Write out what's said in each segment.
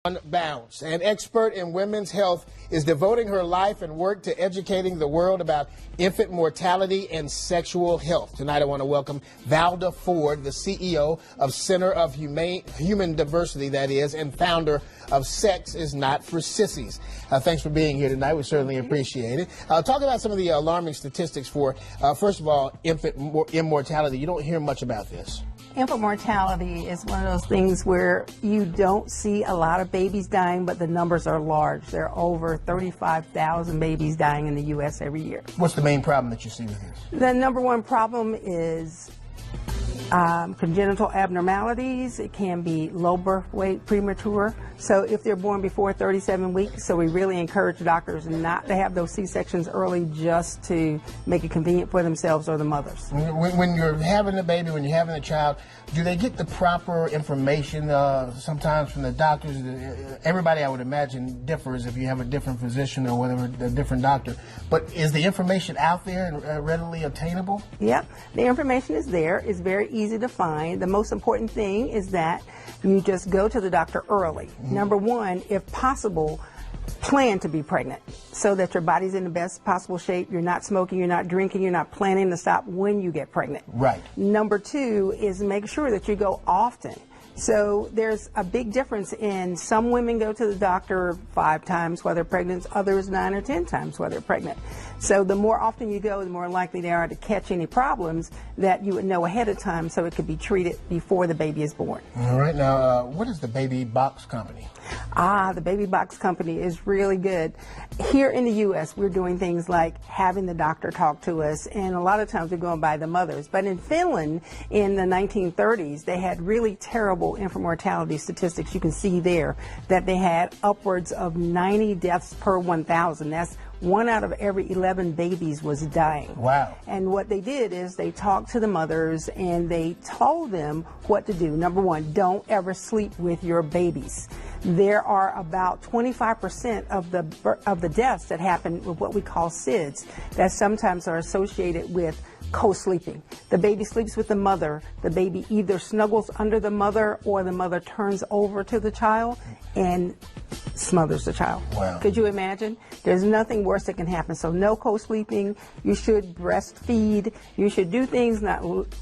Bounce. An expert in women's health is devoting her life and work to educating the world about infant mortality and sexual health. Tonight I want to welcome Valda Ford, the CEO of Center of Human Diversity, that is, and founder of Sex is Not for Sissies. Thanks for being here tonight. We certainly appreciate it. Talk about some of the alarming statistics for, first of all, infant immortality. You don't hear much about this. Infant mortality is one of those things where you don't see a lot of babies dying, but the numbers are large. There are over 35,000 babies dying in the U.S. every year. What's the main problem that you see with this? The number one problem is congenital abnormalities. It can be low birth weight, premature. So if they're born before 37 weeks, so we really encourage doctors not to have those C-sections early just to make it convenient for themselves or the mothers. When you're having a baby, when you're having a child, do they get the proper information sometimes from the doctors? Everybody, I would imagine, differs if you have a different physician or whatever, a different doctor. But is the information out there and readily obtainable? Yep, the information is there. It's very easy to find. The most important thing is that you just go to the doctor early. Number one, if possible, plan to be pregnant so that your body's in the best possible shape. You're not smoking, you're not drinking, you're not planning to stop when you get pregnant. Right. Number two is make sure that you go often. So there's a big difference in some women go to the doctor 5 times while they're pregnant, others 9 or 10 times while they're pregnant. So the more often you go, the more likely they are to catch any problems that you would know ahead of time so it could be treated before the baby is born. All right. Now, what is the Baby Box Company? The Baby Box Company is really good. Here in the U.S., we're doing things like having the doctor talk to us, and a lot of times we're going by the mothers. But in Finland, in the 1930s, they had really terrible infant mortality statistics. You can see there that they had upwards of 90 deaths per 1,000. That's 1 out of every 11 babies was dying. Wow. And what they did is they talked to the mothers and they told them what to do. Number one, don't ever sleep with your babies. There are about 25% of the deaths that happen with what we call SIDS that sometimes are associated with co-sleeping. The baby sleeps with the mother. The baby either snuggles under the mother or the mother turns over to the child and smothers the child. Wow. Could you imagine? There's nothing worse that can happen. So no co-sleeping. You should breastfeed. You should do things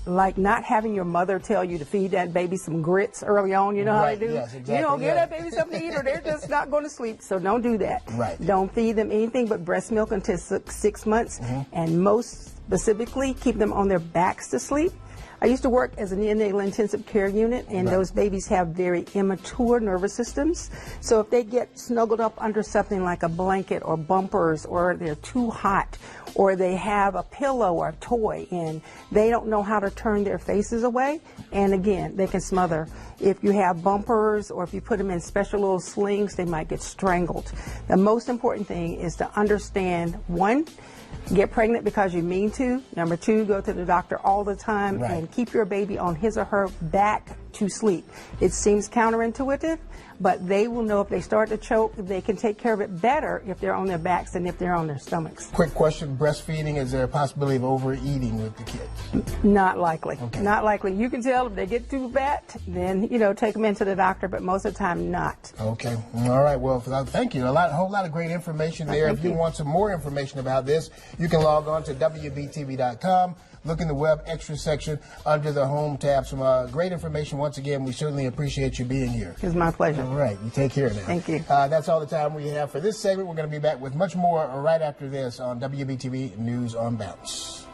like not having your mother tell you to feed that baby some grits early on. You know how they do? Yes, exactly. You don't give that baby something to eat or they're just not going to sleep. So don't do that. Right. Don't feed them anything but breast milk until 6 months. And most specifically, keep them on their backs to sleep. I used to work as a neonatal intensive care unit, and those babies have very immature nervous systems. So if they get snuggled up under something like a blanket or bumpers, or they're too hot, or they have a pillow or a toy, and they don't know how to turn their faces away, and again, they can smother. If you have bumpers or if you put them in special little slings, they might get strangled. The most important thing is to understand, one, get pregnant because you mean to. Number two, go to the doctor all the time and keep your baby on his or her back to sleep. It seems counterintuitive, but they will know if they start to choke, they can take care of it better if they're on their backs than if they're on their stomachs. Quick question, breastfeeding, is there a possibility of overeating with the kids? Not likely. Okay. Not likely. You can tell if they get too fat, then, take them into the doctor, but most of the time not. Okay. All right. Well, thank you. A whole lot of great information there. If you want some more information about this, you can log on to WBTV.com. Look in the web extra section under the home tab. Some great information. Once again, we certainly appreciate you being here. It's my pleasure. All right. You take care now. Thank you. That's all the time we have for this segment. We're going to be back with much more right after this on WBTV News on Bounce.